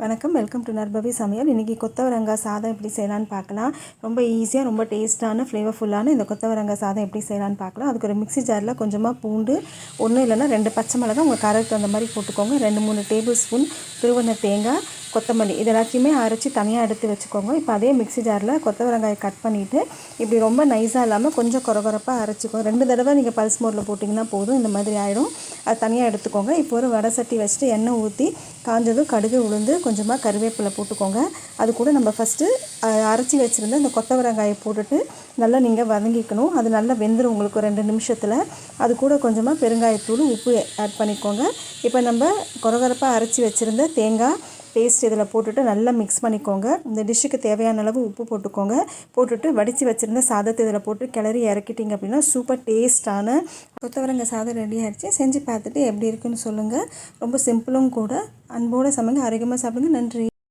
வணக்கம், welcome to நர்பவி சமையல். இன்றைக்கி கொத்தவரங்காய் சாதம் எப்படி செய்யலான்னு பார்க்கலாம். ரொம்ப ஈஸியாக, ரொம்ப டேஸ்ட்டான, ஃப்ளேவர்ஃபுல்லான இந்த கொத்தவரங்காய் சாதம் எப்படி செய்யலான்னு பார்க்கலாம். அதுக்கு ஒரு மிக்ஸி ஜாரில் கொஞ்சமாக பூண்டு, ஒன்று இல்லைன்னா 2 பச்சை மிளகாய் உங்கள் காரத்துக்கு அந்த மாதிரி போட்டுக்கோங்க. 2-3 டேபிள் ஸ்பூன் துருவன தேங்காய், கொத்தமல்லி இது எல்லாத்தையுமே அரைச்சி தனியாக எடுத்து வச்சுக்கோங்க. இப்போ அதே மிக்ஸி ஜாரில் கொத்தவரங்காயை கட் பண்ணிவிட்டு இப்படி ரொம்ப நைஸாக இல்லாமல் கொஞ்சம் கொரகொரப்பாக அரைச்சிக்கோங்க. 2 தடவை நீங்கள் பல்ஸ் மோடில் போட்டிங்கன்னா போதும், இந்த மாதிரி ஆகிடும். அது தனியாக எடுத்துக்கோங்க. இப்போ ஒரு வடை சட்டி வச்சுட்டு எண்ணெய் ஊற்றி காஞ்சதும் கடுகு உளுந்து கொஞ்சமாக கருவேப்பிலை போட்டுக்கோங்க. அது கூட நம்ம ஃபஸ்ட்டு அரைச்சி வச்சுருந்த இந்த கொத்தவரங்காயை போட்டுட்டு நல்லா நீங்கள் வதங்கிக்கணும். அது நல்லா வெந்துடும் உங்களுக்கு 2 நிமிஷத்தில். அது கூட கொஞ்சமாக பெருங்காயத்தூள், உப்பு ஆட் பண்ணிக்கோங்க. இப்போ நம்ம கொரகொரப்பாக அரைச்சி வச்சுருந்த தேங்காய் பேஸ்ட் இதில் போட்டுட்டு நல்லா மிக்ஸ் பண்ணிக்கோங்க. இந்த டிஷ்ஷுக்கு தேவையான அளவு உப்பு போட்டுக்கோங்க. போட்டுட்டு வடித்து வச்சுருந்த சாதத்தை இதில் போட்டு கிளறி இறக்கிட்டிங்க அப்படின்னா சூப்பர் டேஸ்ட்டான கொத்தவரங்காய் சாதம் ரெடி ஆகிடுச்சு. செஞ்சு பார்த்துட்டு எப்படி இருக்குன்னு சொல்லுங்கள். ரொம்ப சிம்பிளும் கூட. அன்போடு சமைங்க, ஆரோக்கியமாக சாப்பிடுங்க. நன்றி.